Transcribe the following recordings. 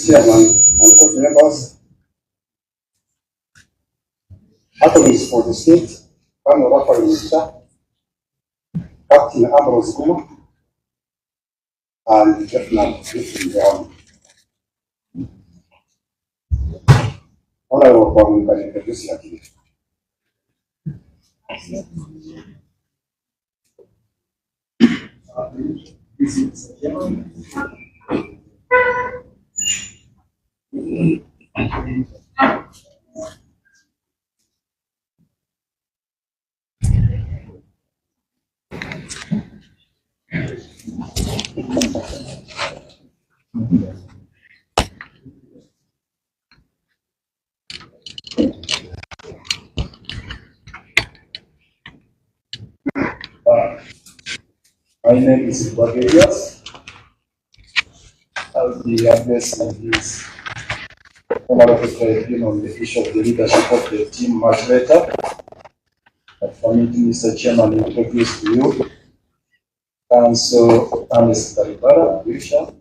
Chairman and board members, attorneys for the state, Panel Referee Minister, Captain Ambrose Guma, and Lieutenant Griffin Brown. Honorable Bob, can introduce you again. My name is Bagarias. I'll be addressing this honorable tribunal on the issue of the leadership of the team much better. But for me, Mr. Chairman, introduce to you Council Ernest Taribara, Wisha.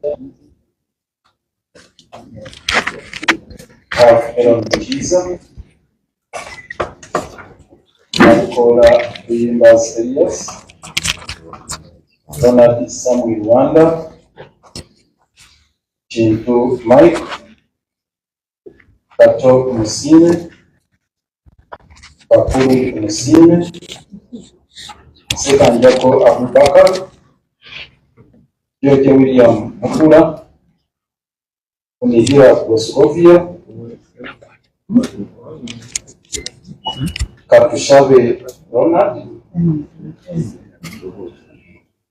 Have Aaron Kizza, Nicola Elias, Donald Samuel Wanda, Kintu Mike, Kato Musine, Pakuru Musine, Sekanjako Abubakar, George William Mukula, Unihira Boscovia, Katushabe Ronald,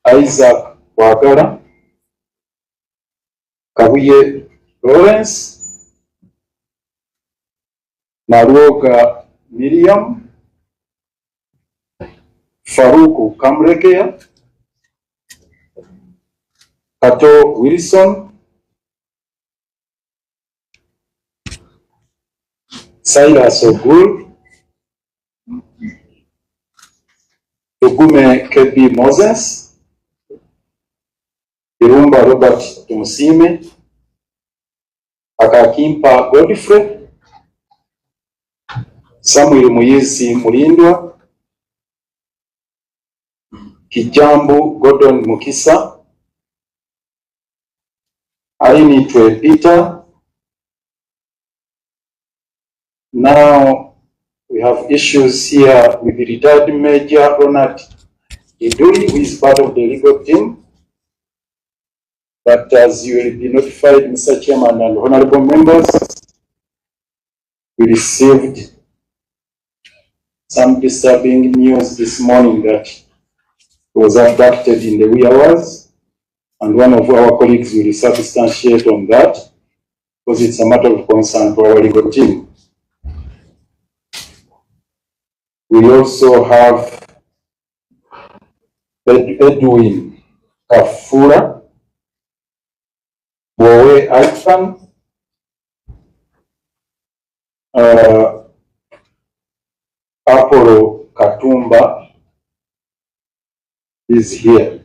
Isaac Wagara, Kabuye Lawrence, Naroga Miriam, Faruku Kamrekea, Kato Wilson, Silas Ogul, Tugume Kebi Moses, Irumba Robert Tumusime, Akakimpa Godfrey, Samuel Muyizi Mulindwa, Kijambu Gordon Mukisa, Ainitwe Peter. Now we have issues here with the retired Major Ronald Iduri, who is part of the legal team. But as you will be notified, Mr. Chairman and honorable members, we received some disturbing news this morning that he was abducted in the wee hours, and one of our colleagues will substantiate on that because it's a matter of concern to our legal team. We also have Edwin Kafura, Bowe Alfan, Apollo Katumba is here.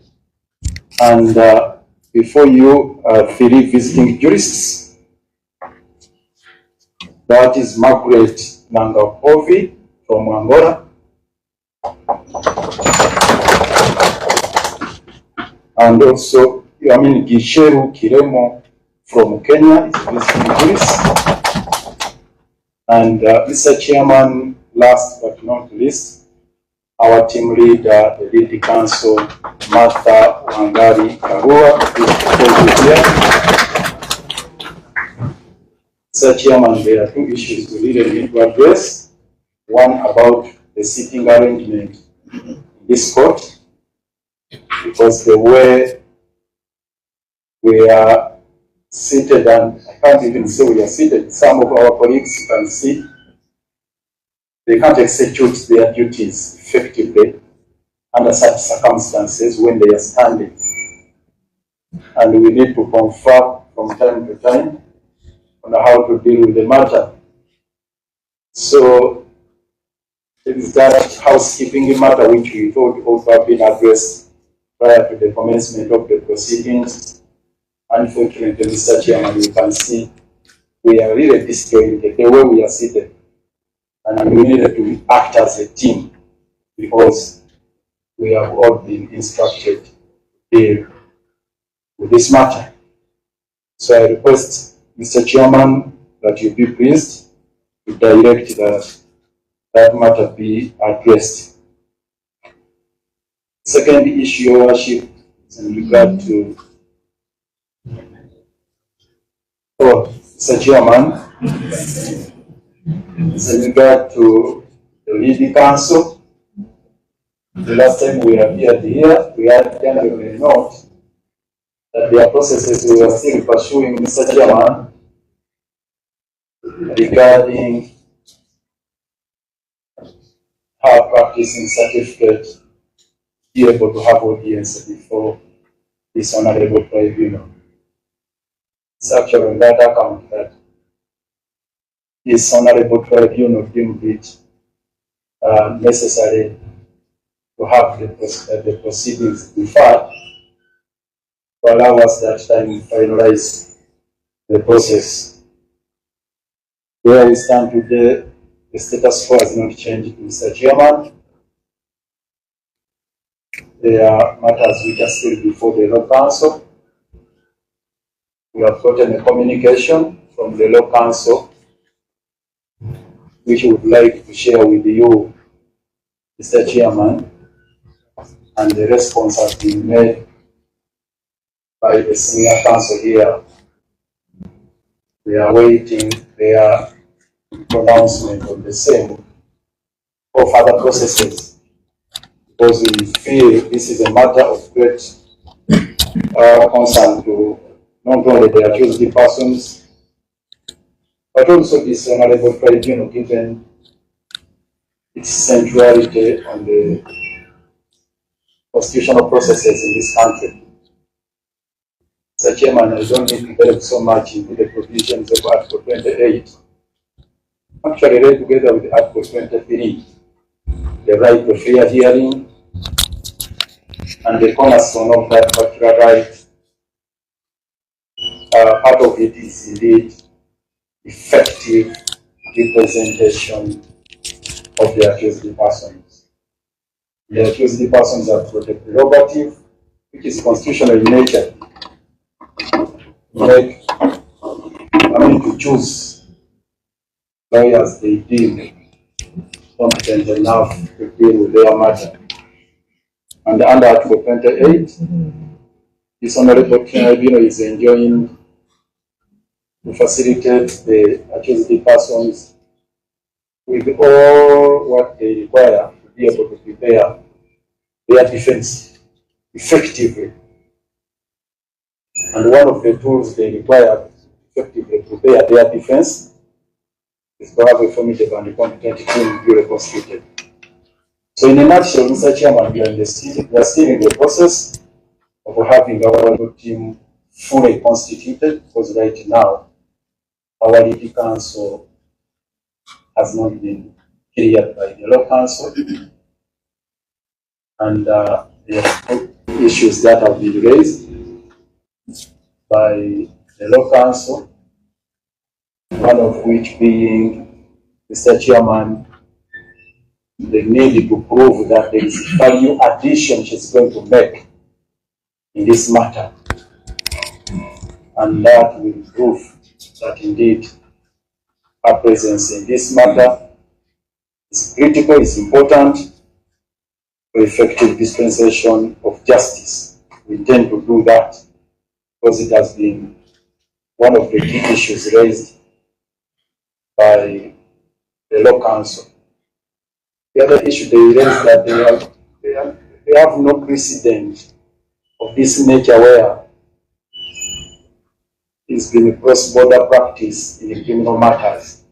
And before you, 3 visiting jurists. That is Margaret Nangapovi from Angola. And also, Gisheru Kiremo from Kenya is a visiting jurist. And Mr. Chairman, last but not least, our team leader, the lead counsel, Martha Wangari Karua, is here. Mr. Chairman, there are 2 issues we really need to address. One about the seating arrangement in this court, because the way we are seated, and I can't even say we are seated, some of our colleagues you can see, they can't execute their duties effectively under such circumstances when they are standing. And we need to confer from time to time on how to deal with the matter. So it is that housekeeping matter which we thought would have been addressed prior to the commencement of the proceedings. Unfortunately, Mr. Chairman, you can see we are really disjointed the way we are seated. And we needed to act as a team because we have all been instructed to deal with this matter. So I request, Mr. Chairman, that you be pleased to direct that matter be addressed. Second issue, Your Worship, is in regard to, Mr. Chairman, is in regard to the leading counsel. The last time we appeared here, we had generally note that there are processes we are still pursuing, Mr. Chairman, regarding her practicing certificate to be able to have audience before this honorable tribunal. It's actually on that account that this honorable tribunal deemed it necessary to have the proceedings deferred to allow us that time to finalize the process. Where we stand today, the status quo has not changed, Mr. Chairman. There are matters which are still before the Law Council. We have gotten a communication from the Law Council, which we would like to share with you, Mr. Chairman, and the response has been made by the Senior Council here. We are waiting their pronouncement on the same or further processes, because we feel this is a matter of great concern to not only the accused persons, but also this honorable tribunal, given its centrality on the constitutional processes in this country. Mr. Chairman, I don't need to delve so much into the provisions of Article 28. Actually, read together with Article 23, the right to fair hearing, and the cornerstone of that particular right. Part of it is indeed effective representation of the accused persons. The accused persons have got a prerogative, which is constitutional in nature, to choose lawyers they deem competent enough to deal with their matter. And under Article 28, this honorable tribunal is enjoined to facilitate the accused persons with all what they require to be able to prepare their defense effectively. And one of the tools they require to effectively prepare their defense is to have a formidable and competent team duly constituted. So in a nutshell, Mr. Chairman, we are still in the process of having our team fully constituted, because right now our legal council has not been cleared by the Law Council, and there are issues that have been raised by the Law Council, one of which being, Mr. Chairman, the need to prove that there is value addition she's going to make in this matter, and that will prove that indeed her presence in this matter is critical, is important for effective dispensation of justice. We intend to do that because it has been one of the key issues raised by the Law Council. The other issue they raised that they have no precedent of this nature where it's been a cross-border practice in criminal matters.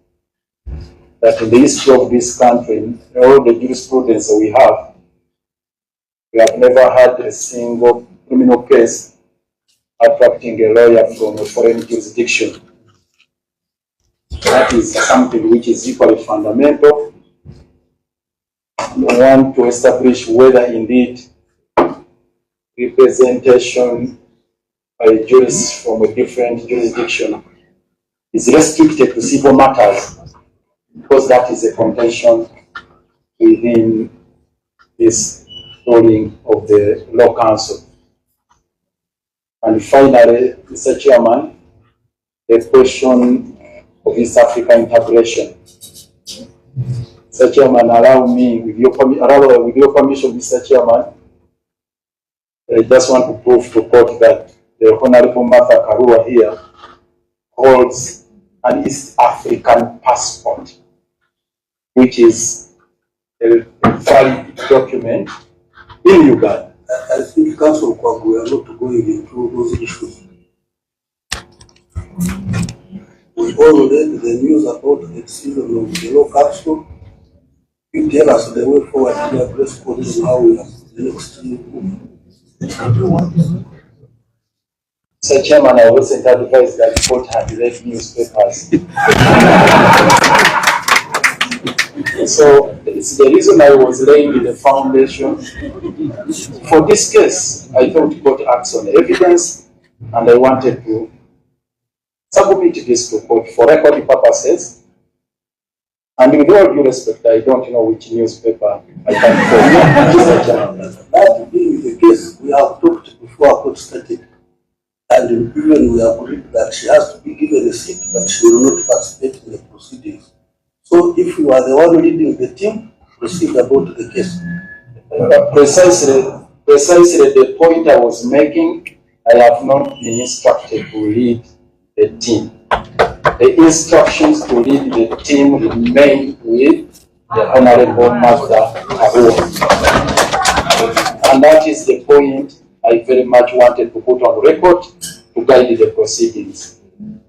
That in the history of this country, in all the jurisprudence we have never had a single criminal case attracting a lawyer from a foreign jurisdiction. That is something which is equally fundamental. We want to establish whether indeed representation by jurists from a different jurisdiction is restricted to civil matters, because that is a contention within this ruling of the Law Council. And finally, Mr. Chairman, the question of East African integration. Mr. Chairman, allow me, with your permission, Mr. Chairman, I just want to prove to court that the Honorable Martha Karua here holds an East African passport, which is a valid document in Uganda. I think Council we are not going into those issues. We all read the news about the decision of the Law Council. You tell us the way forward to the press conference, how we are the next move. Mr. Chairman, I wasn't advised that the court had read newspapers. So it's the reason I was laying the foundation. For this case, I thought court acts on evidence, and I wanted to submit this to court for record purposes. And with all due respect, I don't know which newspaper I can quote. That being the case, we have talked before court started. I and even we agreed that she has to be given a seat, but she will not participate in the proceedings. So if you are the one leading the team, proceed about the case. Precisely the point I was making, I have not been instructed to lead the team. The instructions to lead the team remain with the Honorable Martha Karua. And that is the point I very much wanted to put on record to guide the proceedings.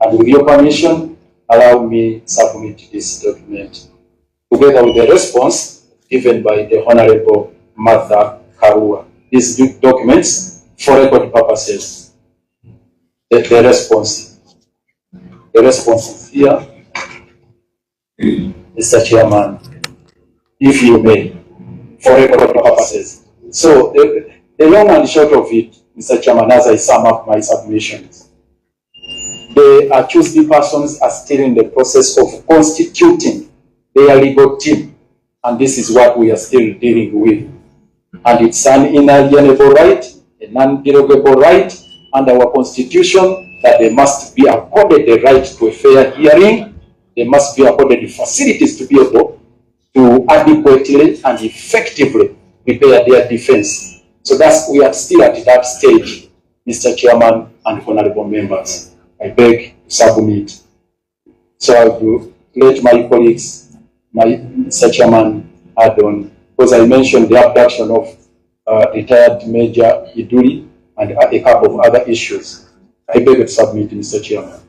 And with your permission, allow me to submit this document together with the response given by the Honorable Martha Karua. These documents, for record purposes, the response is here. Mr. Chairman, if you may, for record purposes. So the long and short of it, Mr. Chairman, as I sum up my submissions, the accused persons are still in the process of constituting their legal team, and this is what we are still dealing with. And it's an inalienable right, a non-derogable right under our Constitution that they must be accorded the right to a fair hearing. They must be accorded the facilities to be able to adequately and effectively prepare their defense. So we are still at that stage, Mr. Chairman and honorable members. I beg to submit. So I will let my colleagues, Mr. Chairman, add on, because I mentioned the abduction of retired Major Iduri and a couple of other issues. I beg to submit, Mr. Chairman.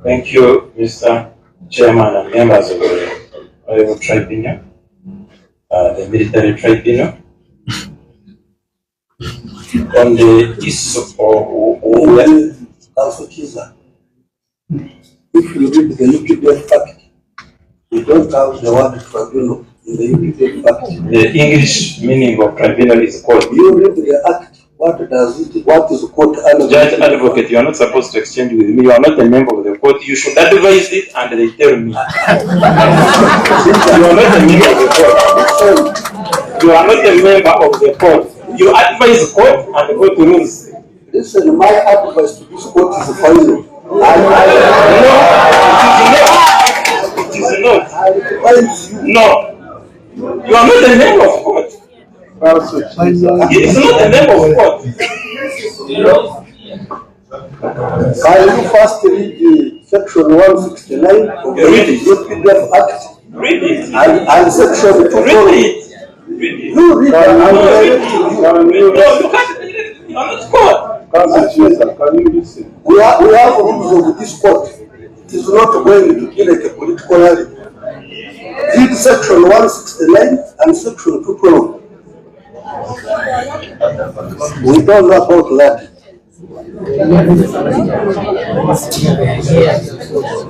Thank you, Mr. Chairman and members of the tribunal, the military tribunal. On the issue of Council Kizza, if you read the UPDF Act, you don't have the word tribunal in the UPDF Act. the English meaning of tribunal is court. You read the Act, what does it, what is court? Judge advocate, you are not supposed to exchange with me. You are not a member of the court. You should advise it and they tell me. You are not a member of the court. You are not a member of the court. You advise the court and the court rules. Listen, my advice to this court is final. No, it is not. I advise you. No. You are not a member of court. It is not a member of court. Can you first read the section 169 of the UPDF Act? Read it. And section 2. Read it. Read it. You read it. No, you can't read it. You are not court. Can you listen? We have rules of this court. It is not going to be like a political rally. Read section 169 and section 212. We don't know about that.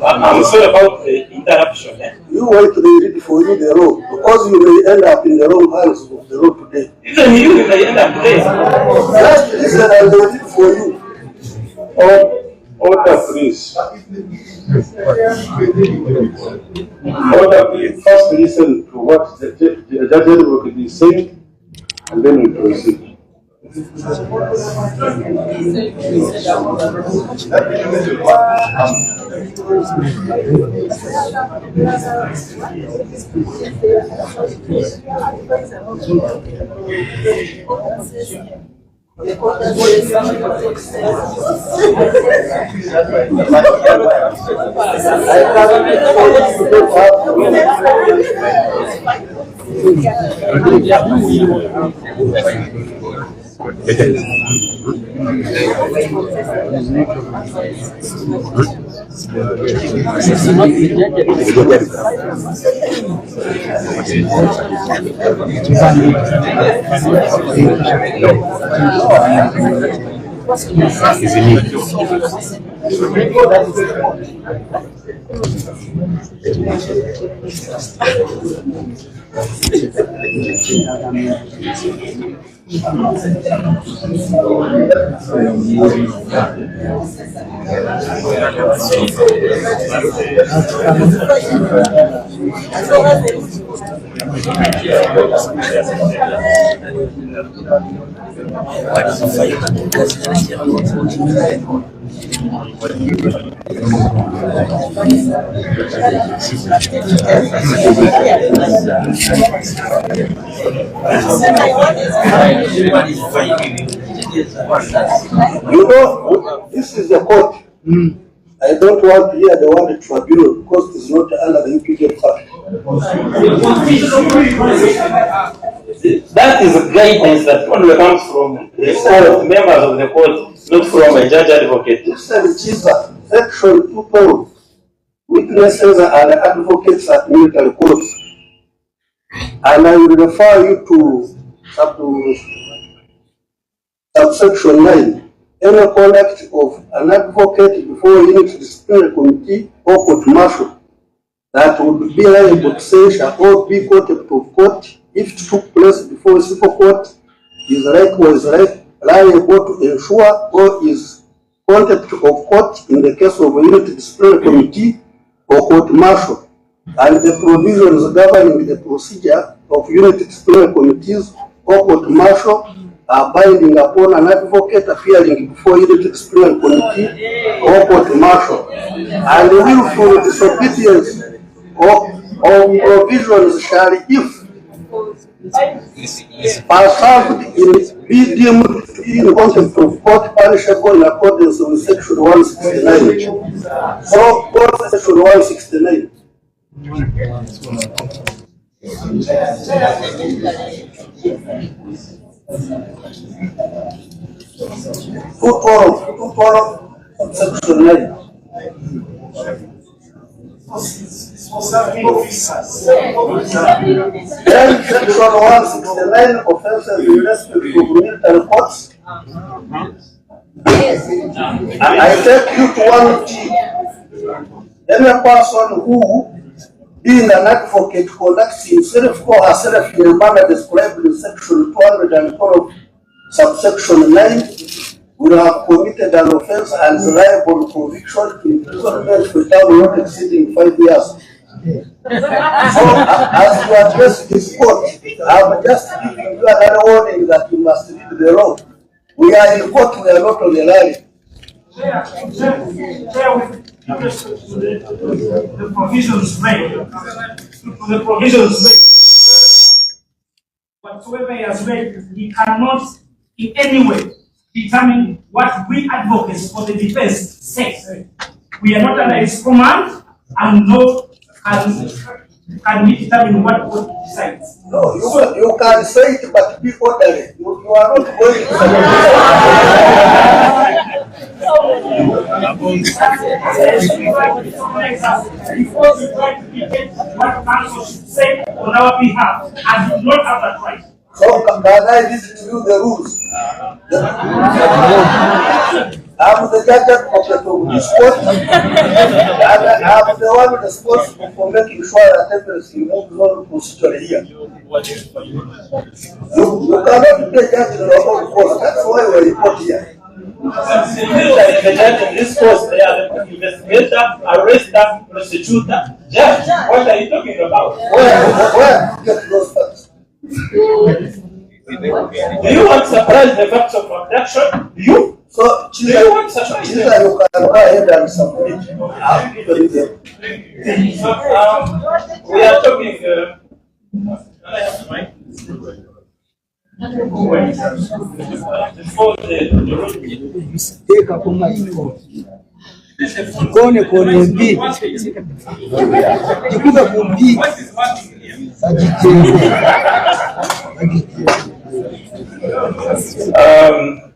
I'm sorry about the interruption. You wait to read for you the law, because you may end up in the wrong hands of the law today. Even you may end up there. Just listen and they read for you. Order, please. Order, please. First listen to what the judge advocate is saying, and then we proceed. You know, this is the court. I don't want to hear the word tribunal because it's not under the UPJ Act. That is a guidance that only comes from the court, members of the court, not from a judge advocate. Mr. Kizza, Section 212, witnesses and advocates at military courts. And I will refer you to subsection 9. Any conduct of an advocate before a unit disciplinary committee or court martial that would be liable to censure or be contempt of court if it took place before a civil court is liable to ensure or is contempt of court in the case of a unit disciplinary committee or court martial, and the provisions governing the procedure of unit disciplinary committees or court martial are binding upon an advocate appearing before unit disciplinary committee or court martial, and willful disobedience of provisions shall, if served in, be deemed to be in contempt of court, punishable in accordance with Section 169. So, Section 169. Section 9. Then Section 169, offences in respect of military courts. I take you to 1G. Any person who, being an advocate, conducts himself or herself in a manner described in Section 212, subsection 9, will have committed an offense and is liable to conviction to imprisonment for term not exceeding 5 years. So, as you address this court, I'm just giving you another warning that you must read the law. We are in court, we are not on the line. The provisions made. The provisions made. Whatsoever he has made, he cannot in any way determine what we advocates for the defense say. We are not under his command, and no can we determine what he decides. No, you can say it, but be orderly. You are not going to say before we try to dictate what counsel should say on our behalf, and do not have that right. So, can I listen to you the rules? I'm the judge of this court, and I'm the one responsible for making sure that everything moves on procedurally here. You cannot be a judge in your own court. That's why we're in court here. The judge in this case, they are the investigator, arrester, prosecutor. Judge, what are you talking about? Where get those facts? Do you want to surprise the facts of abduction? You? So, Kizza, you can go ahead and submit. So, we are talking.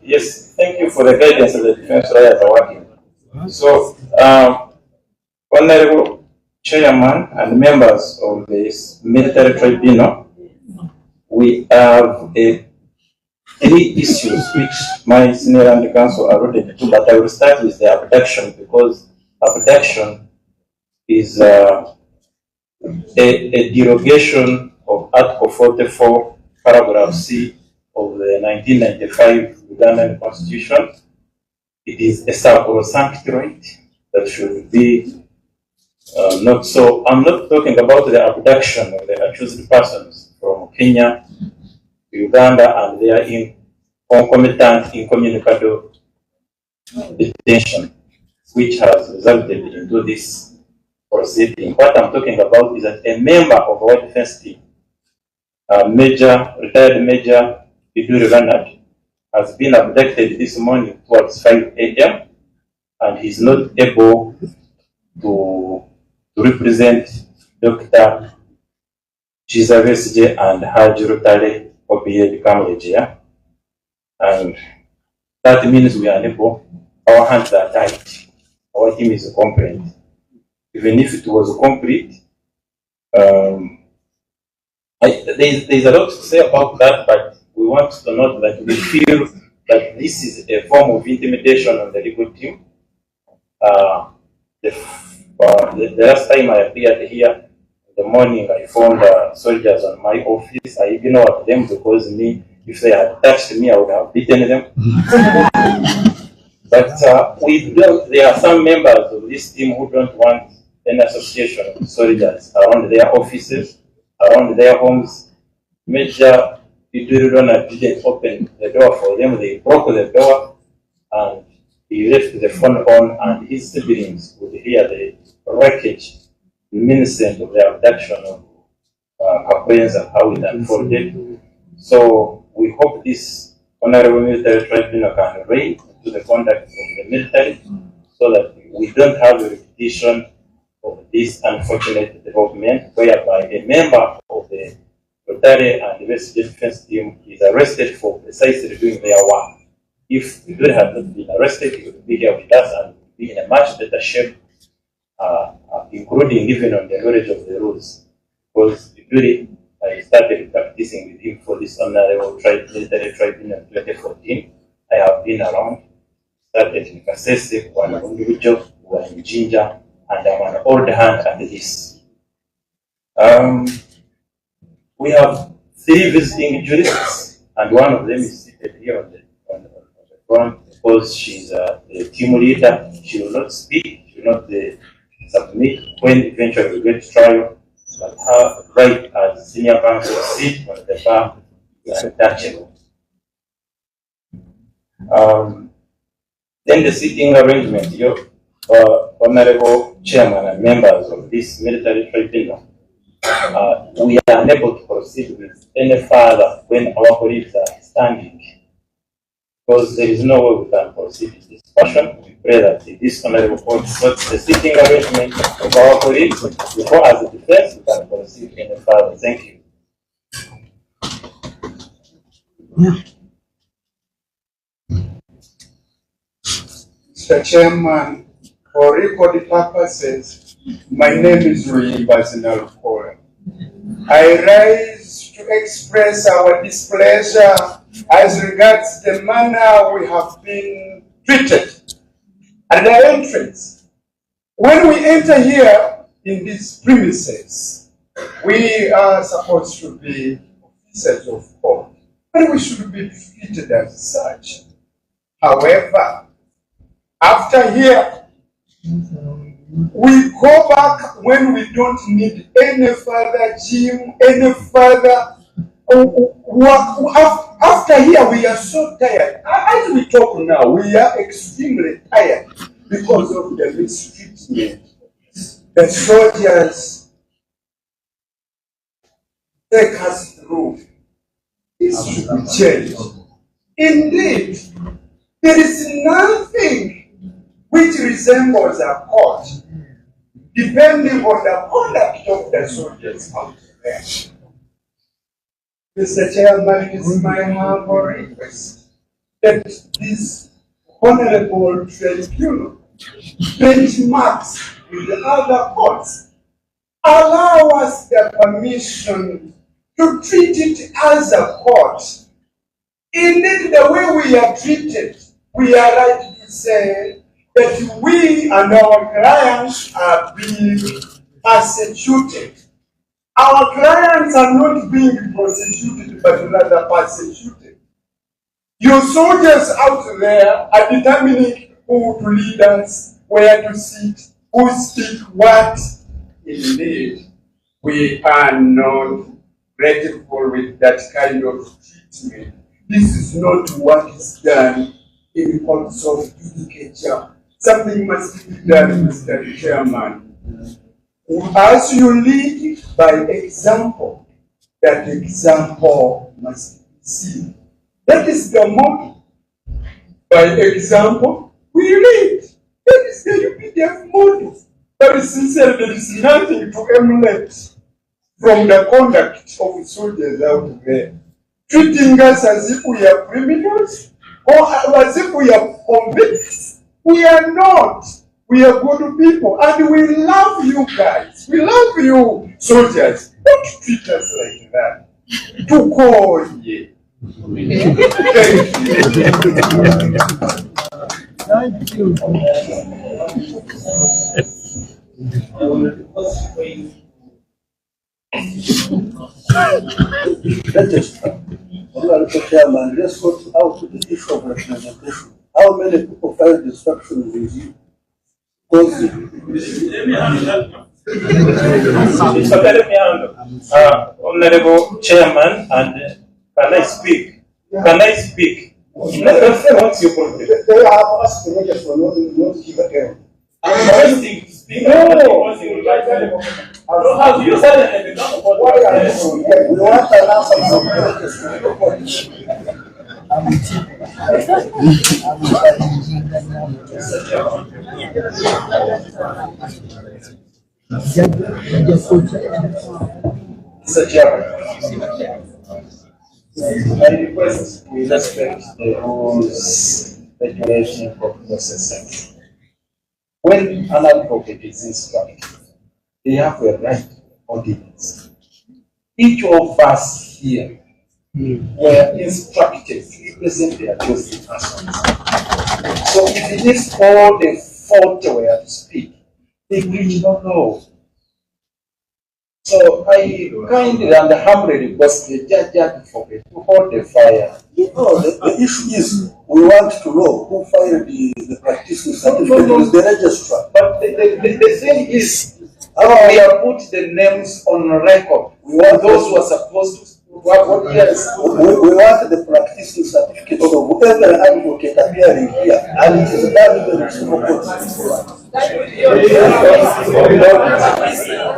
Yes, thank you for the guidance of the defense lawyers are working. So, Honorable Chairman and members of this military tribunal, we have a three issues which my senior land council alluded to, but I will start with the abduction because abduction is a derogation of Article 44, Paragraph C of the 1995 Ugandan Constitution. It is a sacrosanct right that should be not so. I'm not talking about the abduction of the accused persons from Kenya, Uganda, and they are in concomitant incommunicado detention, which has resulted into this proceeding. What I'm talking about is that a member of our defense team, retired Major Iduri Leonard, has been abducted this morning towards 5 a.m. and he's not able to represent Dr. Kizza Besigye and Haji Rutale Obiye Kamlegia. And that means we are unable, our hands are tied. Our team is complete. Even if it was complete, there's a lot to say about that, but we want to note that we feel that this is a form of intimidation on the legal team. The last time I appeared here in the morning, I found soldiers on my office. I ignored them because if they had touched me, I would have beaten them. But there are some members of this team who don't want an association of soldiers around their offices, around their homes. Major Iduri didn't open the door for them. They broke the door and he left the phone on, and his siblings would hear the wreckage, reminiscent of the abduction of Kakwenza, how it unfolded. So we hope this Honorable Military Tribunal can rein to the conduct of the military so that we don't have a repetition of this unfortunate development whereby a member of the Rotary and the West Defense team is arrested for precisely doing their work. If the dude had not been arrested, he would be here with us and would be in a much better shape, including even on the knowledge of the rules. Because the dude, I started practicing with him for this honorable military tribunal in 2014. I have been around, started in Kasese, one individual, one in Ginger, and I'm an old hand at this. We have 3 visiting jurists, and one of them is seated here on the front because she's the team leader. She will not speak, she will not submit when eventually we get to trial, but her right as senior counsel to sit on the bar is untouchable. Then the seating arrangement, your honorable chairman and members of this military tribunal, we are unable to proceed with any further when our colleagues are standing, because there is no way we can proceed in this fashion. We pray that this honorable court sorts the seating arrangement of our colleagues before, as a defense, we can proceed any further. Thank you. Mr. Chairman, for record purposes, my name is Rui Bazinal. I rise to express our displeasure as regards the manner we have been treated at the entrance. When we enter here in these premises, we are supposed to be officers of court, and we should be treated as such. However, after here, we go back when we don't need any further gym, any further work. After here, we are so tired. As we talk now, we are extremely tired because of the mistreatment. The soldiers take us through. This should be changed. Indeed, there is nothing which resembles a court, depending on the conduct of the soldiers out there. Mr. Chairman, it is my humble request that this honorable tribunal benchmarks with the other courts, allow us the permission to treat it as a court Indeed, the way we are treated, we are right to say that we and our clients are being persecuted. Our clients are not being prosecuted, but rather persecuted. Your soldiers out there are determining who to lead us, where to sit, who speak what. Indeed, we are not grateful with that kind of treatment. This is not what is done in courts of judicature. Something must be done, Mr. Chairman. As you lead by example, that example must be seen. That is the motto. By example, we lead. That is the UPDF motto. Very sincerely, there is nothing to emulate from the conduct of soldiers out there, treating us as if we are criminals or as if we are convicts. We are not. We are good people and we love you guys. We love you, soldiers. Don't treat us like that. To call ye. Thank you. Honorable Chairman, let's go out to the issue of representation. How many people filed instructions with you? Honorable Chairman, and can I speak? Can I speak? What's your problem? They have asked me just for not to give again. I'm requesting to speak. Have you said anything? Why are you? We want an answer from questions. Mr. Chairman, I request we respect the rules, regulation for processing. When an advocate is instructed, they have a right to audience. Each of us here were instructed to present their chosen persons. So if it is all the 40 were to speak, they will not know. So I kindly and humbly request the judge advocate to hold the fire. No, the issue is we want to know who filed the practicing certificate with the registrar. But the thing is, we have put the names on record. We want those who are supposed to. Yes. We want the practicing certificate of whoever advocate appearing here, and it is done in the civil court.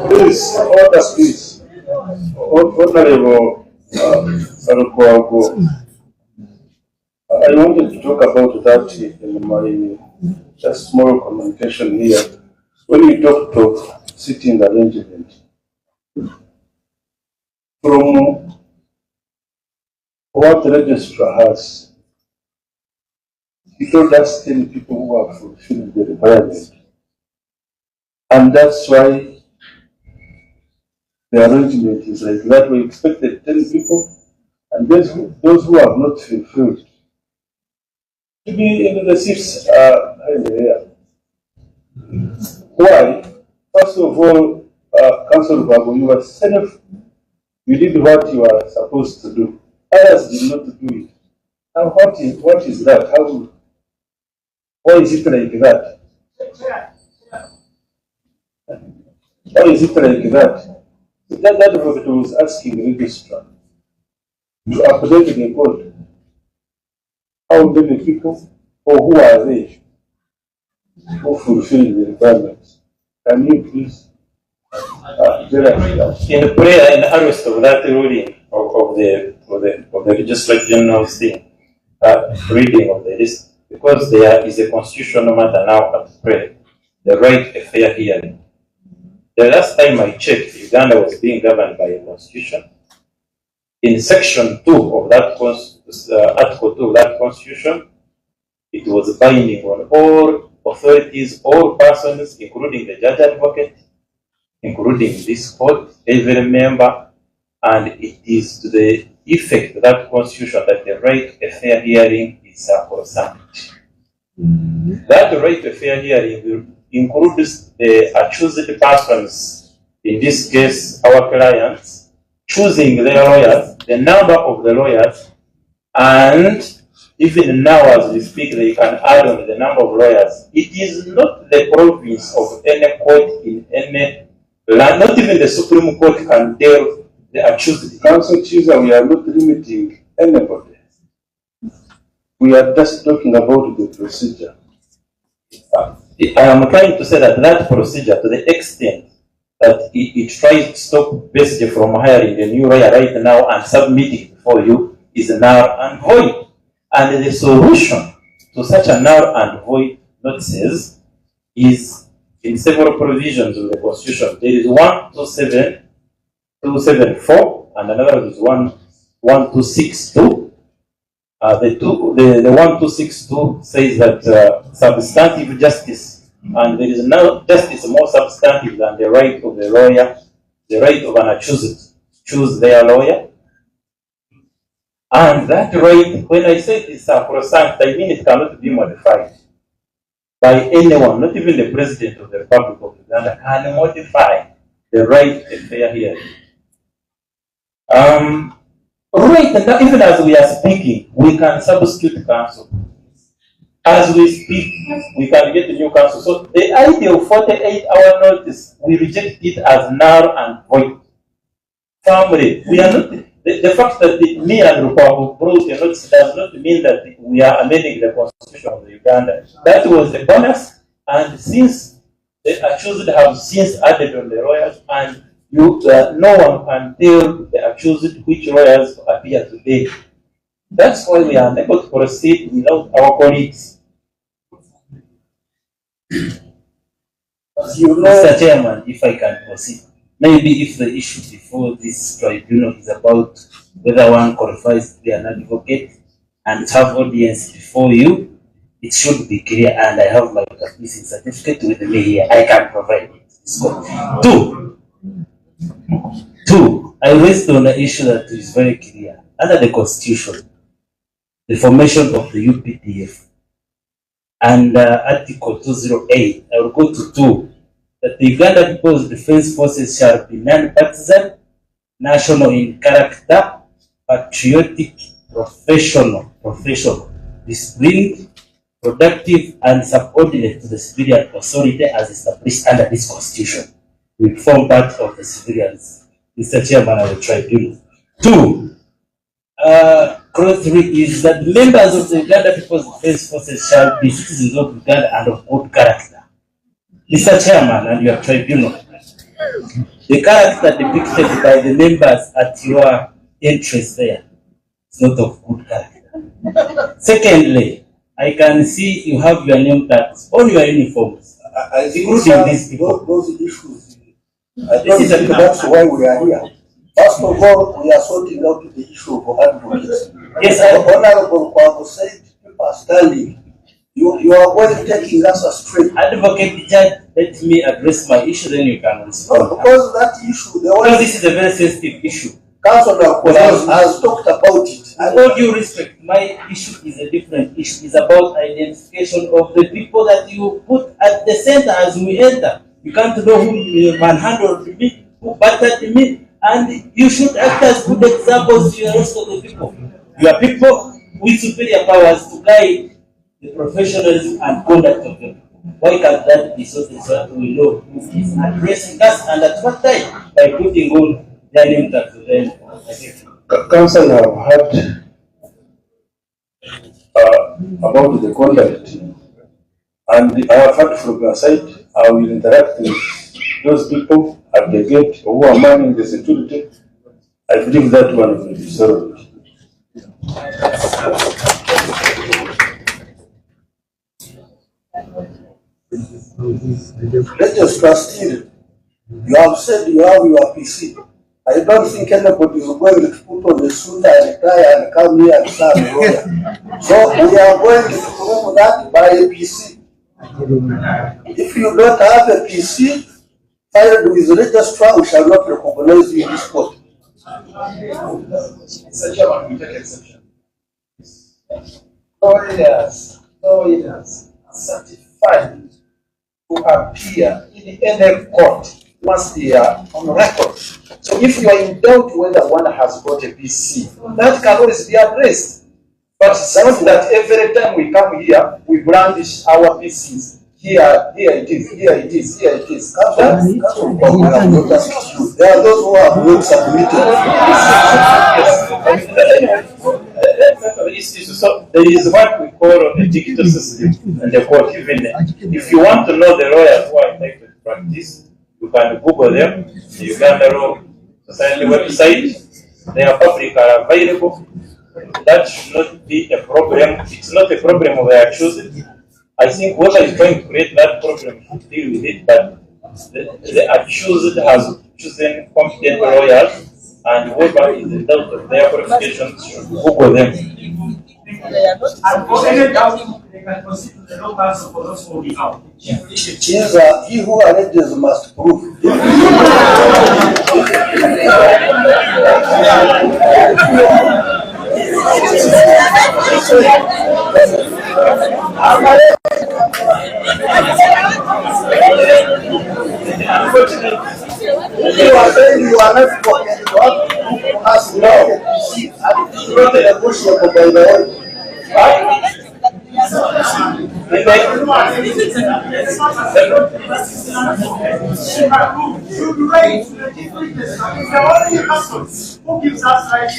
Please, order, please. Honorable Sarukwago, I wanted to talk about that in my just small communication here. When you talked of sitting arrangement, from what the registrar has, he told us 10 people who have fulfilled the requirement. And that's why the arrangement is like that. We expected 10 people, and those who have not fulfilled to be in the seats area. Why? First of all, Council Babu, you yourself, you did what you are supposed to do. Others did not do it. Now, what is that? Why is it like that? Why is it like that? That advocate was asking the registrar to update the code. How many people or who are they who fulfill the requirements? Can you please in prayer and arrest of that ruling of the legislative general's thing, reading of the list, because there is a constitutional matter now at play, the right to a fair hearing. The last time I checked, Uganda was being governed by a constitution. In section 2 of that article 2 of that constitution, it was binding on all authorities, all persons, including the judge advocate, including this court, every member, and it is to the effect that constitution that the right to a fair hearing is sacrosanct. That right to a fair hearing includes the accused persons, in this case our clients, choosing their lawyers, the number of the lawyers, and even now as we speak they can add on the number of lawyers. It is not the province of any court in any land, not even the Supreme Court can tell the accused. Council Kizza, we are not limiting anybody. We are just talking about the procedure. I am trying to say that that procedure, to the extent that it tries to stop Besigye from hiring a new lawyer right now and submitting for you, is null and void. And the solution to such a null and void notices is in several provisions of the Constitution. There is 127, 274, and another is 1262. The 1262 says that substantive justice, and there is no justice more substantive than the right of the lawyer, the right of an accused to choose their lawyer. And that right, when I say it is sacrosanct, I mean it cannot be modified by anyone, not even the President of the Republic of Uganda can modify the right to fair hearing. Right, and even as we are speaking, we can substitute counsel. As we speak, we can get a new counsel. So the idea of 48-hour notice, we reject it as null and void. Family, we are not, the fact that me and Rupa brought a notice does not mean that we are amending the Constitution of Uganda. That was a bonus, and since the accused have since added on the lawyers, and no one can tell the accused which lawyers to appear today. That's why we are unable to proceed without our colleagues. Mr. Chairman, if I can proceed. Maybe if the issue before this tribunal is about whether one qualifies to be an advocate and have audience before you, it should be clear, and I have my practicing certificate with me here. I can provide it. Two, I raised on an issue that is very clear. Under the Constitution, the formation of the UPDF, and Article 208, I will go to 2, that the Uganda People's Defense Forces shall be non-partisan, national in character, patriotic, professional, disciplined, productive, and subordinate to the civilian authority as established under this Constitution. We form part of the civilians, Mr. Chairman of the Tribunal. 2, clause 3 is that members of the Uganda People's Defense Forces shall be citizens of Uganda and of good character. Mr. Chairman and your Tribunal, the character depicted by the members at your entrance there is not of good character. Secondly, I can see you have your name tags on your uniforms, including these people. Those issues, that's why we are here. First of all, we are sorting out the issue of advocates. Yes, Honorable Kwabo said people are standing. You are going taking us astray. Advocate Judge, let me address my issue, then you can respond. No, because that issue, Because this is a very sensitive issue. Councillor has talked about it. With all due respect, my issue is a different issue. It's about identification of the people that you put at the center as we enter. You can't know who manhandled me, who battered me, and you should act as good examples to the rest of the people. You are people with superior powers to guide the professionalism and conduct of them. Why can't that be so that we know who is addressing us and at what time by putting on their name tags to them? Council have heard about the conduct, and I have heard from your side. I will interact with those people at the gate who are manning the security. I believe that one will be solved. Registrar still, you have said you have your PC. I don't think anybody is going to put on a suit and tie and come here and start a lawyer. So we are going to prove that by a PC. If you don't have a PC filed with the registrar, we shall not recognize you in this court. Mr. Chairman, we take exception. Lawyers certified to appear in any court must be on record. So if you are in doubt whether one has got a PC, that can always be addressed. But it's not that every time we come here, we brandish our PCs. Here it is, here it is, here it is. There are those who have not submitted. So there is what we call the digital system and the court. Even if you want to know the lawyers who are entitled to practice, you can Google them. The Uganda Law Society website. They are public, are available. That should not be a problem. It's not a problem of their choosing. I think whoever is trying to create that problem should deal with it, but the accused has chosen competent lawyers, and whoever is in doubt of their qualifications should Google them. And for any doubt, they can proceed to the law council for those who will be out. Kizza, he who alleges must prove. You are saying you are not forgetting what has now. It's not negotiable by the way. Should rate the differences. It's the only person who gives us rights.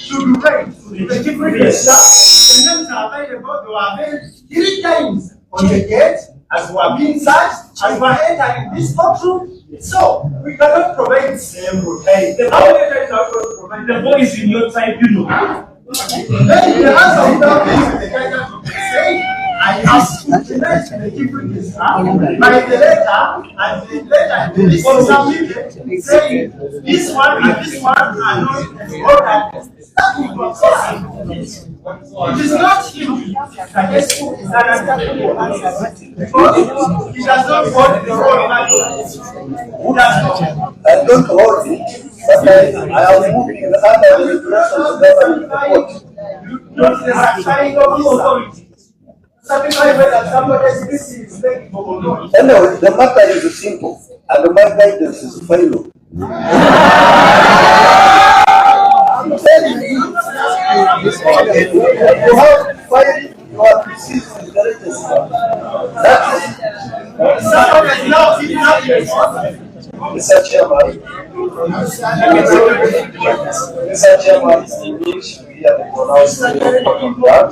Should rate the differences. The names are available. They were available 3 times on the gate as we are being searched, as we are entering this courtroom. So we cannot provide the same routine. The voice in your tribunal. Then the answer without this is the guidance of the saying, I asked you to make the differences by the letter, and the letter is submitted saying this one and this one are not ordered. It is not him that is because he does not hold the role of I don't hold it, but I am moving under the regulations governing the court. Not the satisfying of the authority. Satisfy whether somebody is making for Anyway, the matter is simple, and my guidance is final. I'm telling you, you have filed your disease in the register. That's it. Mr. Chairman, we wish to hear the pronouncement on that,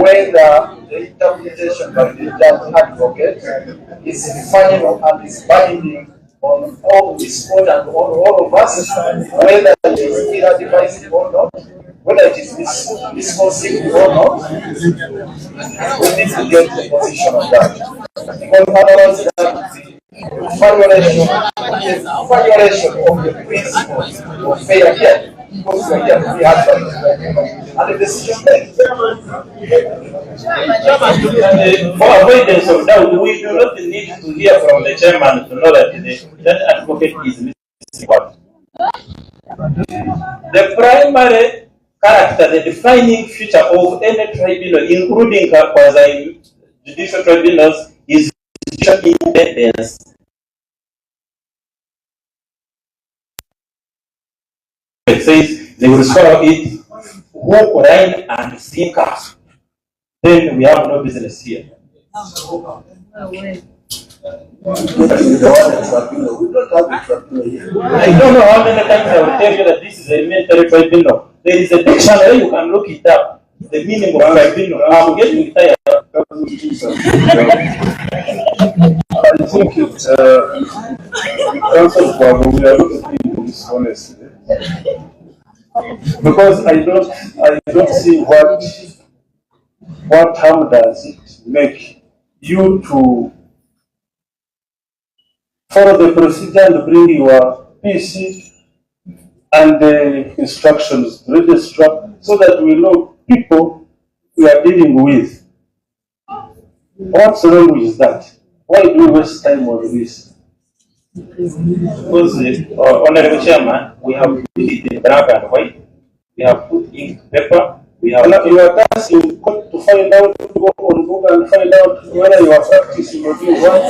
whether the interpretation by the judge advocate is final and is binding on all this court and on all of us, whether it is either divisive or not, whether it is discussive or not. We need to get the position of that. Because otherwise, that violation of the principles of fair hearing. Because we have that, and the decision made. For avoidance of doubt, we do not need to hear from the chairman to know that the advocate is missing what? The primary character, the defining feature of any tribunal, including quasi-judicial tribunals, is judicial independence. It says they will swallow it hook, line, and sinker. Then we have no business here. We don't have the tribunal here. I don't know how many times I will tell you that this is a military tribunal. There is a dictionary, you can look it up. The meaning of tribunal. I'm getting tired. I think it's Council Kwabo, we are not being dishonest. Because I don't see what harm does it make you to follow the procedure and bring your PC and the instructions to register so that we know people we are dealing with. What's wrong with that? Why do we waste time on this? Because, Honorable Chairman, we have put it in black and white, we have put ink paper, we have. You are asking court to find out, to go on Google and find out whether you are practicing or doing what.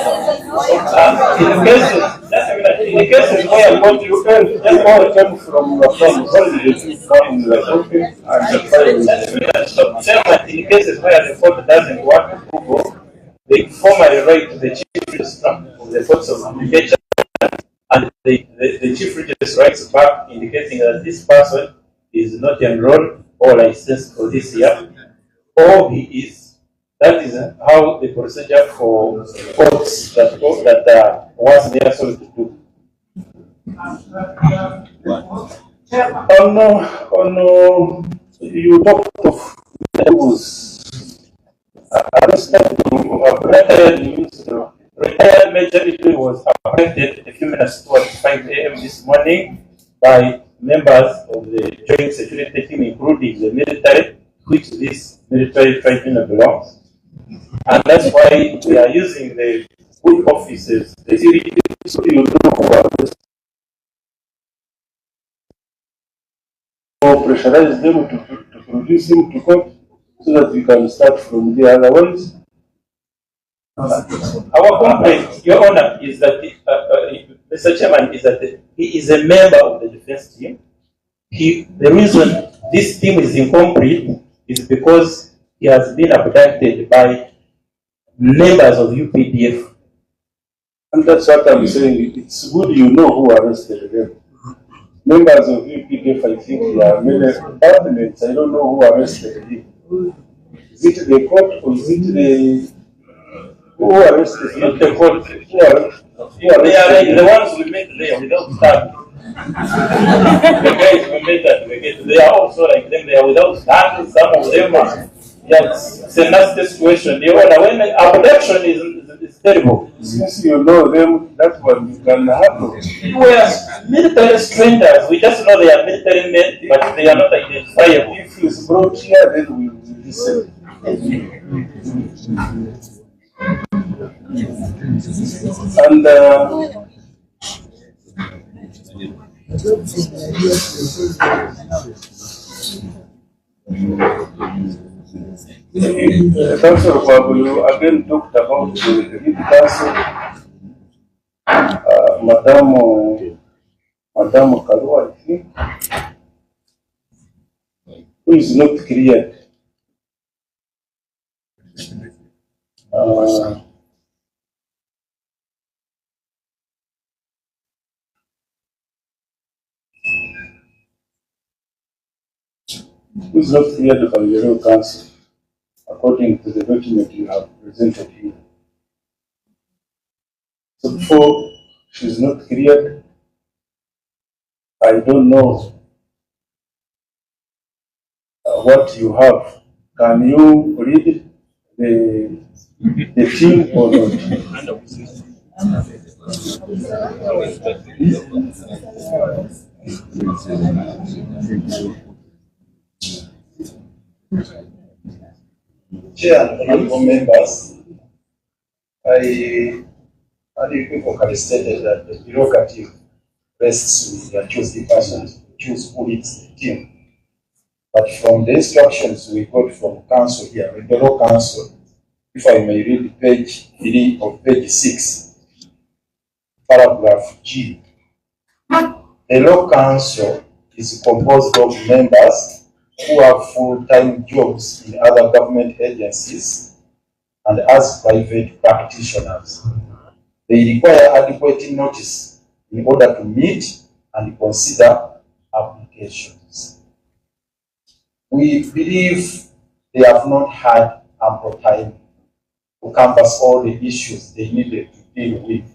In the cases where what you earn, Just all came from your phone. What did you find? Like, okay, and the file. Chairman, in cases where the court doesn't want to Google, they formally write to the chief registrar of the courts of application, and the chief registrar writes back indicating that this person is not enrolled or licensed for this year, or he is. That is how the procedure for courts that was there so to do. You talked of those arrested who have Retired Major Italy was apprehended a few minutes towards 5 a.m. this morning by members of the Joint Security Team, including the military, which this military tribunal belongs. And that's why we are using the good offices, the city, so you know who are pressurize them to produce him to court so that we can start from there. Otherwise, our complaint, Your Honor, is that Mr. Chairman, is that he is a member of the defense team. The reason this team is incomplete is because he has been abducted by members of UPDF. and that's what I'm saying. It's good you know who arrested them. Members of UPDF, I think they are many departments. I don't know who arrested him. Is it the court or is it the who arrested him? Not the court. Who They are like arrested the him? ones we met there without stand. The guys we met at the gate, they are also like them, they are without stand. Some of them are. Yes, it's a nasty situation. Your Honor, when abduction is terrible. Since you know them, that one you can handle. We are military strangers. We just know they are military men, but they are not identifiable. If he's brought here, then we will listen. And Councillor Kwabu, you again talked about the lead council, Madame Karua, I think, who is not cleared. Who is not cleared by the Royal Council, according to the document you have presented here. So before she's not cleared, I don't know what you have. Can you read the team or not? Chair and honorable members, I unequivocally stated that the prerogative rests with the accused person to choose who leads the team. But from the instructions we got from council here, with the law council, if I may read page 3 of page 6, paragraph G. The law council is composed of members who have full-time jobs in other government agencies and as private practitioners. They require adequate notice in order to meet and consider applications. We believe they have not had ample time to canvass all the issues they needed to deal with,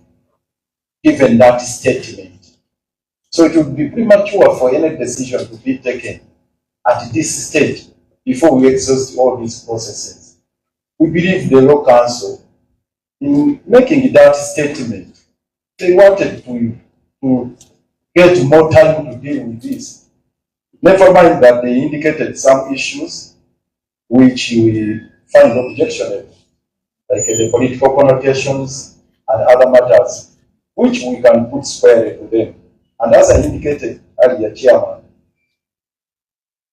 given that statement. So it would be premature for any decision to be taken at this stage before we exhaust all these processes. We believe the law council, in making that statement, they wanted to get more time to deal with this. Never mind that they indicated some issues which we find objectionable, like the political connotations and other matters. which we can put squarely to them. And as I indicated earlier, Chairman,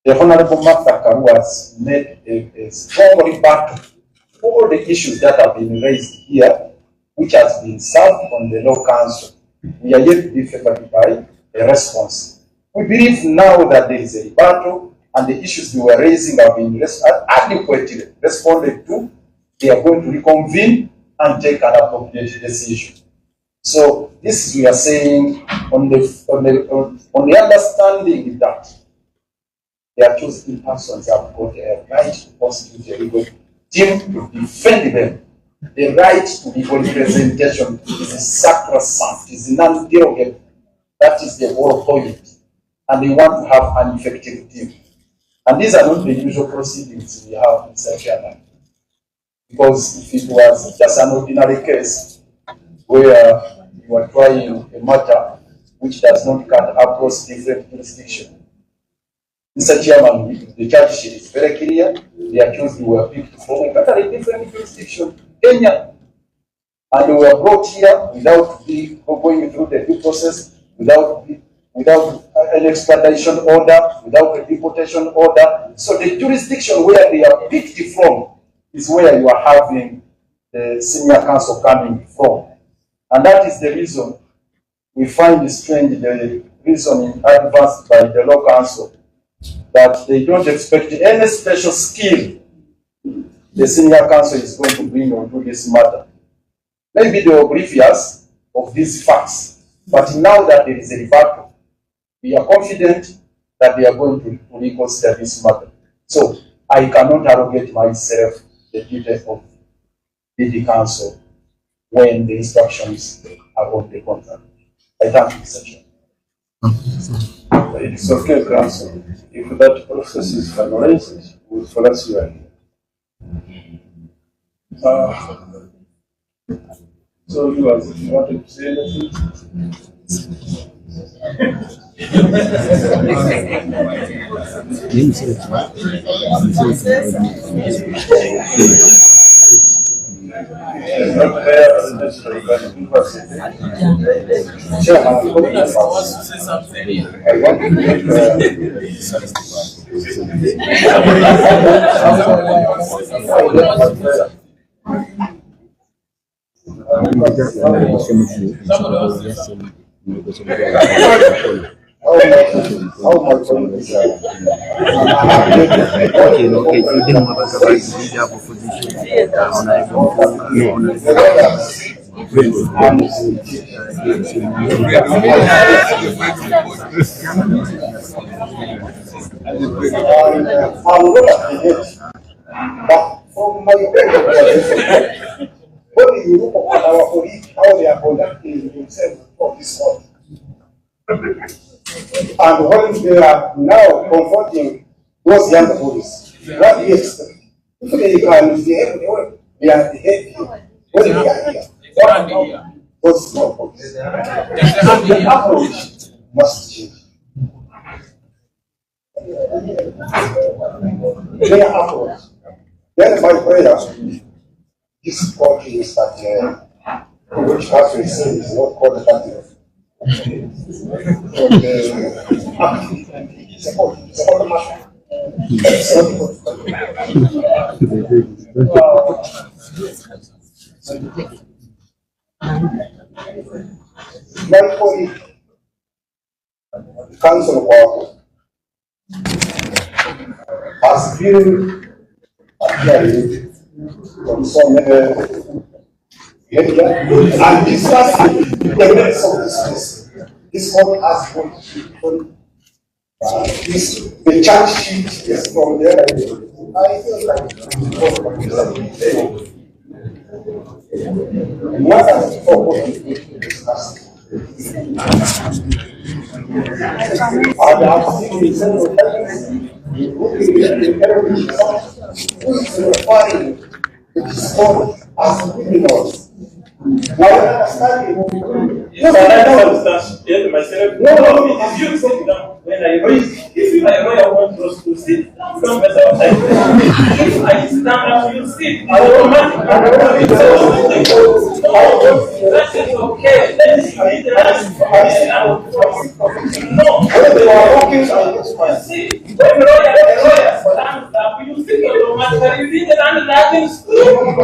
the Honorable Martha Karu has made a strong rebuttal to all the issues that have been raised here, which has been served on the Law Council. We are yet to be favored by a response. We believe now that there is a rebuttal and the issues we were raising have been adequately responded to. They are going to reconvene and take an appropriate decision. So this is we are saying on the understanding that the accused persons have got a right to constitute a legal team to defend them. The right to legal representation is sacrosanct, is non-derogable. That is the whole point. And they want to have an effective team. And these are not the usual proceedings we have in such a matter. Because if it was just an ordinary case where you are trying a matter which does not cut across different jurisdictions, Mr. Chairman, the charge sheet is very clear. The accused were picked from a totally different jurisdiction, Kenya. And they were brought here without going through the due process, without an extradition order, without a deportation order. So the jurisdiction where they are picked from is where you are having the senior counsel coming from. And that is the reason we find it strange, the reasoning advanced by the Law Council, that they don't expect any special skill the senior counsel is going to bring onto this matter. Maybe they were oblivious of these facts, but now that there is a rebuttal, we are confident that they are going to reconsider this matter. So I cannot arrogate myself the duty of the counsel when the instructions are on the contract. I thank you, Mr. Chair. It's okay, counsel. If that process is finalized, we'll follow you here. So you wanted to say anything? But from my opinion, when you look at our police, how they are conducting themselves from this court, and when they are now confronting those young police, what do you expect? If they can behave, they are behaving when they are here. What's not police? So the approach must change. Their approach. Then my prayer this court is that which country is not called the country of support matter. My colleague, the Council of War, has been appearing from some area and discussing the merits of this case. This court has gone the charge sheet is from there. I feel like what are the purpose to discuss? And I've seen several times who is referring to this court as criminals. Now, understanding. If you sit down when I read, if you are a lawyer who wants to sit, don't mess up like if I stand up, you sit. I automatically. it's okay. Let's read the last. No. See, when lawyer stands up, you think automatically read the land nothing's true.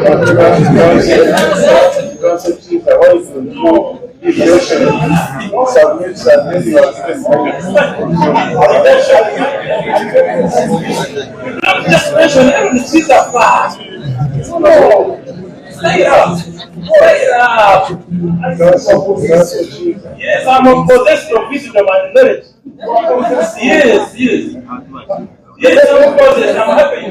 Just mention everything is a fact. No. Say it up. Say it up. Yes, I'm a possessed of wisdom and knowledge. Yes. Yes, I'm possessed. I'm happy.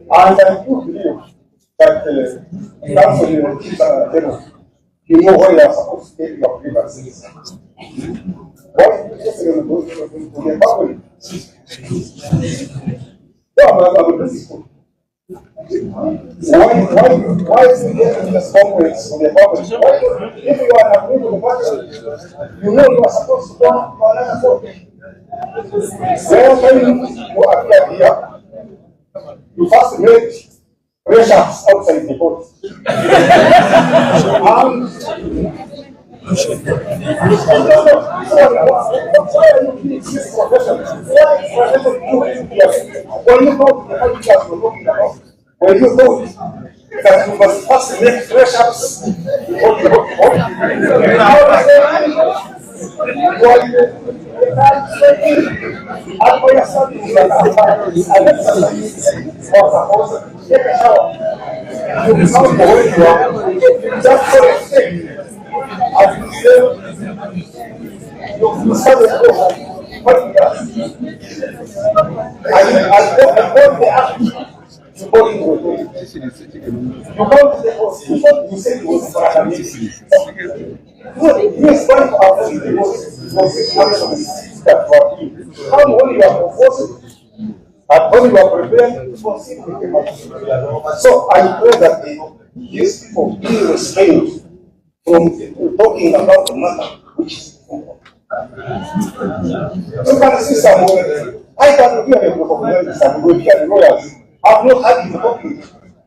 And I do believe that council will keep you know where you are supposed to take your grievances. Why is it going to go to the family? Why is it getting this conference to the family? Why, if you are not with the family, you know you are supposed to go to another court. Where you appear here, you first make pressures outside the court. When you know that you must first make pressures before the court, so I pray that these people be restrained from talking about the matter which is important. You can see somewhere, I can hear the documentaries and go hear the lawyers. I've not had him talking,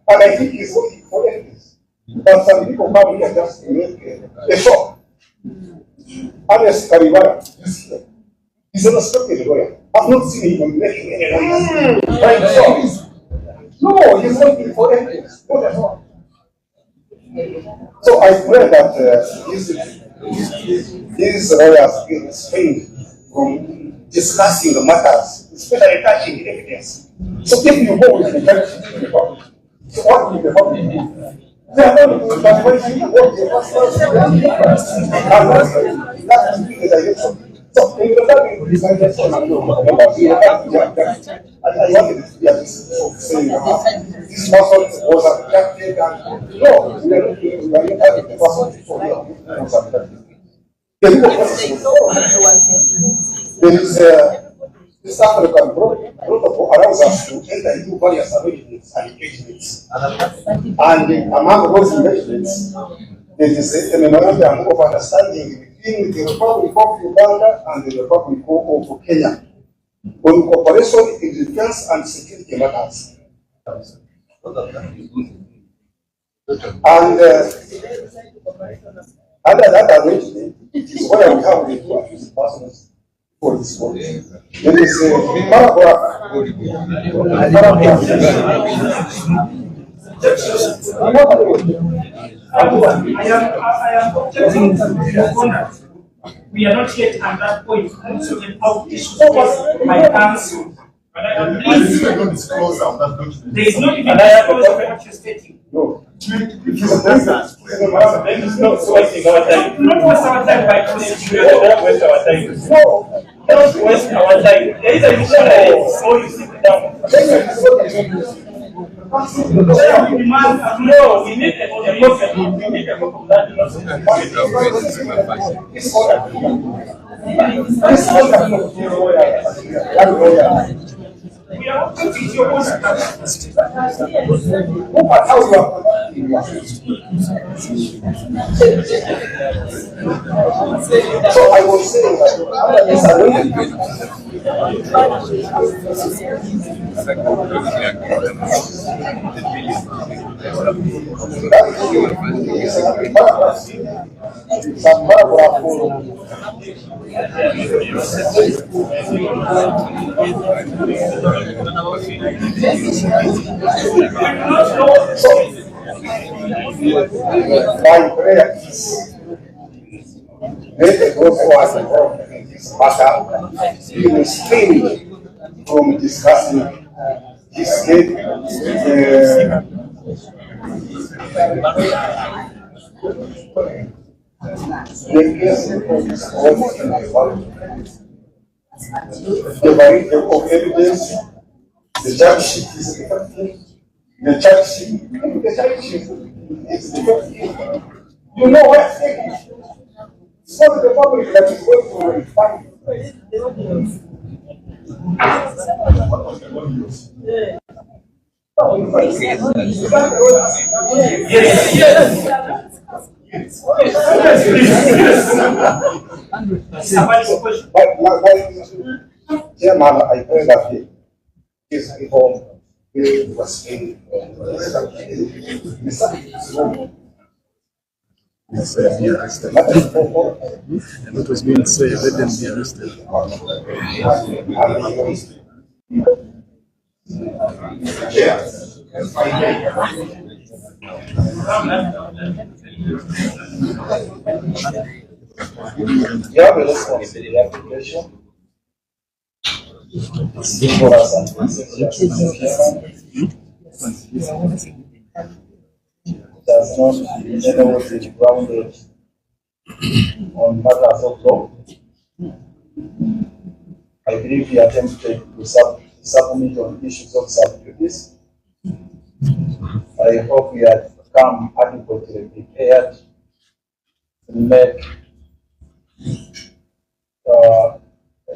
and I think he's working for ethics. But some people come here just to make a show. Alex Karibara is here. He's a respected lawyer. I've not seen him making any noise. Trying to show. No, he's working for ethics. Not at all. So I pray that these lawyers be restrained from discussing the matters, especially touching evidence. So if you go with the judge to the public, so what will the public do? They are not doing that when you work the first person, that's the direction. So in the time this direction, I wanted to be saying this person was abducted and no, we are not having the person was abducted. There is this African protocol allows us to enter into various arrangements and engagements. And among those engagements, there is a memorandum of understanding between the Republic of Uganda and the Republic of Kenya on cooperation in defense and security matters. And under that arrangement, it is where we have the two accused persons for this work. There is a paragraph. I am objecting to your conduct. We are not yet at that point. So the issues by council. Please, there is not even a disclosure of what you're stating. No. Not wasting our time. Not waste our time by procedural. Don't waste our time. No. Don't waste our time. Either you shut it or you sit down. Chair, we demand No, we need a copy. We need a copy of that. we are working with your own. So I was saying that under this arrangement, some paragraph my prayer is let the God who has involved in this matter be restrained from discussing this case. The case is almost in the world. The variety of evidence, the judge sheet is defective, the charge sheet is defective. You know what's taking? So the public that is going to verify. Chairman, I pray that his reform was in be arrested. And it was being said, let them be arrested. You have a response to the application. Before us and does not in any way be grounded on matters of law. I believe he attempted to submit on issues of sub-judice. I hope we have come adequately prepared to make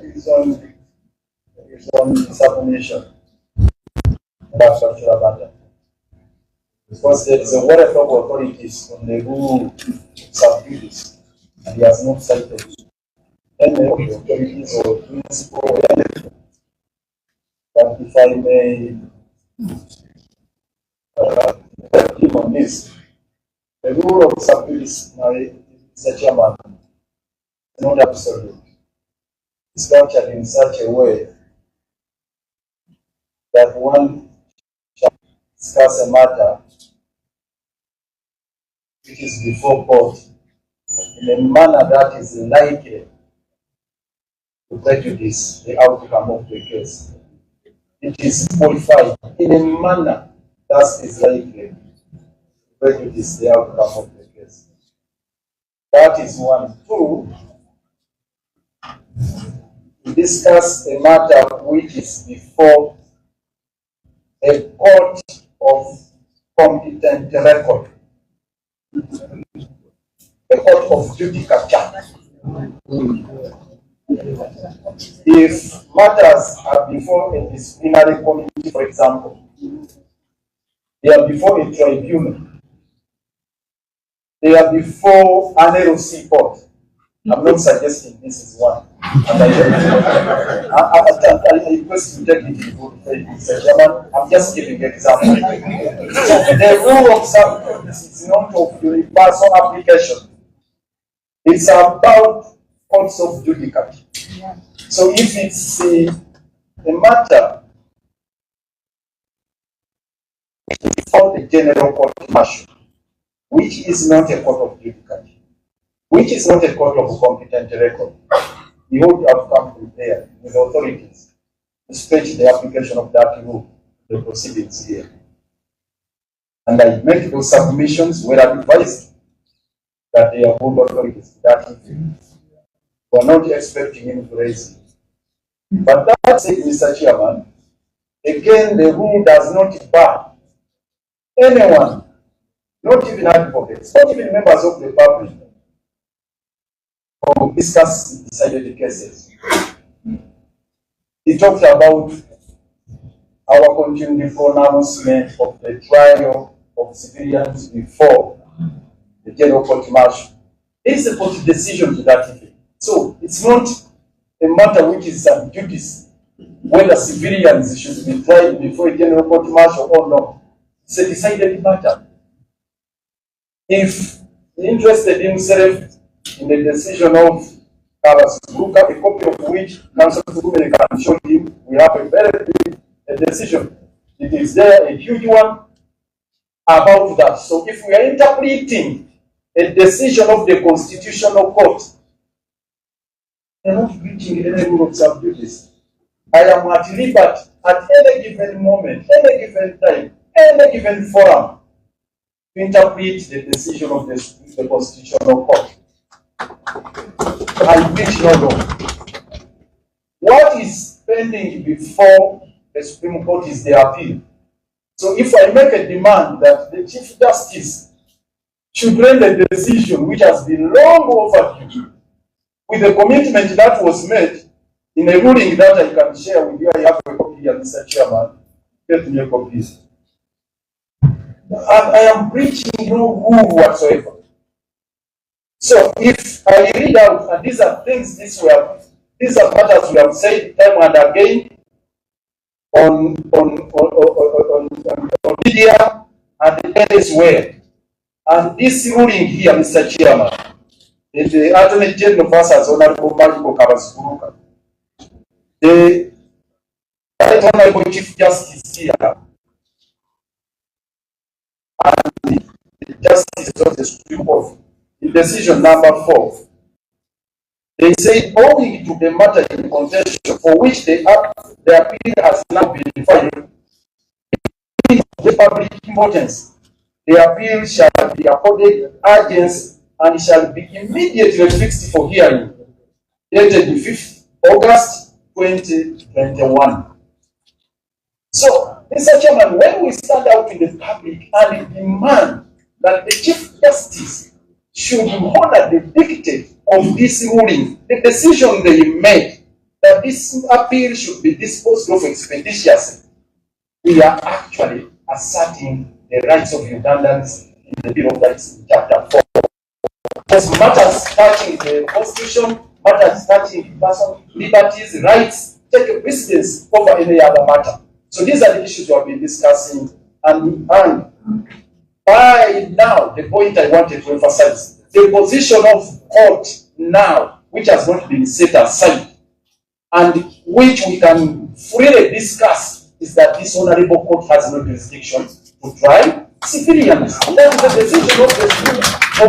his own submission about structural matter. Because there is a warrant of authorities on the who sub-judice, and he has not cited any of the authorities or principle or anything. But if I may him on this, the rule of sub-judice, Mr. Chairman, is not absolute. It's structured in such a way that one shall discuss a matter which is before court in a manner that is likely to prejudice the outcome of the case. It is qualified in a manner that is likely to prejudice the outcome of the case. That is one. Two, to discuss a matter which is before a court of competent record, a court of judicature. If matters are before a disciplinary committee, for example, they are before a tribunal, they are before an LOC court. I'm not suggesting this is one. And I request you take it in good faith, Mr. Chairman. I'm just giving an example. So the rule of sub-judice is not of universal application. It's about courts of judicature. So if it's a matter for the general court martial, which is not a court of judicature, which is not a court of competent record, you would have come prepared with authorities to stretch the application of that rule to the proceedings here. And I make those submissions where I'm advised that they are good authorities that we're not expecting him to raise it. But that said, Mr. Chairman, again, the rule does not bar anyone, not even advocates, not even members of the public, to discuss decided cases. He talked about our continued pronouncement of the trial of civilians before the general court martial. There is a court decision to that effect. So it's not a matter which is sub judice, whether civilians should be tried before a general court martial or not. It's a decided matter. If interested himself in the decision of Kizza Besigye, a copy of which Council Women can show him, we have a very big decision. It is there, a huge one about that. So if we are interpreting a decision of the Constitutional Court, we are not breaching any rule of sub judice. I am at liberty at any given moment, any given time, any given forum to interpret the decision of the Constitutional Court. I breach no law. What is pending before the Supreme Court is the appeal. So if I make a demand that the Chief Justice should render a decision which has been long overdue, with the commitment that was made in a ruling that I can share with you, I have a copy here, Mr. Chairman. Get me a copy. And I am breaching no rule whatsoever. So if I read out, and these are things, these are matters we have said time and again on media and elsewhere. And this ruling here, Mr. Chairman, the Attorney General versus Honorable Michael Kizza Besigye, the Right Honorable Chief Justice here, and the Justice of the Supreme Court, in decision number 4, they say, owing to the matter in contention for which the appeal has now been filed, the public importance, the appeal shall be accorded urgency and shall be immediately fixed for hearing, dated the 5th August 2021. So, Mr. Chairman, when we stand out in the public and demand that the Chief Justice should honor the dictate of this ruling, the decision they made that this appeal should be disposed of expeditiously, we are actually asserting the rights of Ugandans in the Bill of Rights in Chapter 4. Because matters touching the Constitution, matters touching personal liberties, rights, take precedence over any other matter. So these are the issues we have been discussing. And by now, the point I wanted to emphasize, the position of court now, which has not been set aside, and which we can freely discuss, is that this honorable court has no jurisdiction to try civilians. That is the decision of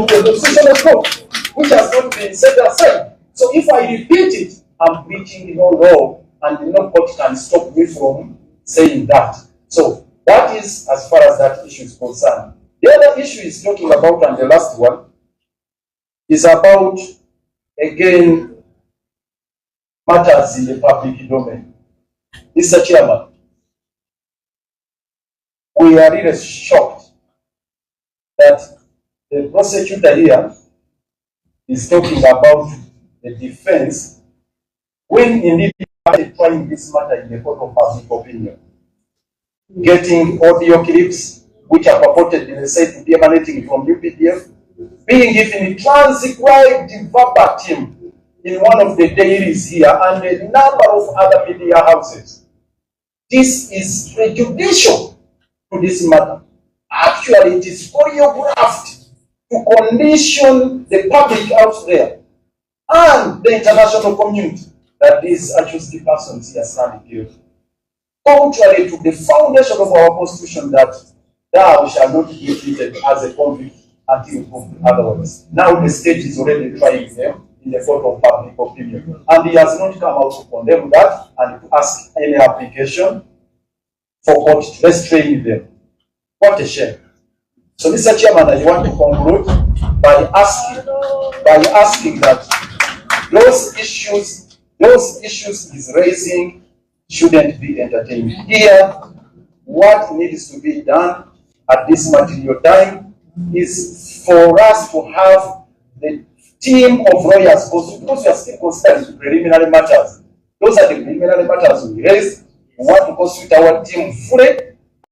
the Constitutional Court, which has not been set aside. So if I repeat it, I'm breaching no law, and no court can stop me from saying that. So that is as far as that issue is concerned. The other issue is talking about, and the last one, is about, again, matters in the public domain. Mr. Chairman, we are really shocked that the prosecutor here is talking about the defense when indeed we are trying this matter in the court of public opinion. Getting audio clips which are purported in the site to be emanating from UPDF, being given transcribed verbatim in one of the dailies here and a number of other media houses. This is prejudicial to this matter. Actually, it is choreographed to condition the public out there and the international community that these accused persons here stand guilty. Contrary to the foundation of our Constitution that thou shalt not be treated as a convict until proved otherwise. Now the state is already trying them in the court of public opinion. And he has not come out to condemn that and to ask any application for court to restrain them. What a shame. So, Mr. Chairman, I want to conclude by asking that those issues he's raising shouldn't be entertained. Here, what needs to be done, at this material time is for us to have the team of lawyers, because we are still considering preliminary matters. Those are the preliminary matters we raised. We want to constitute our team fully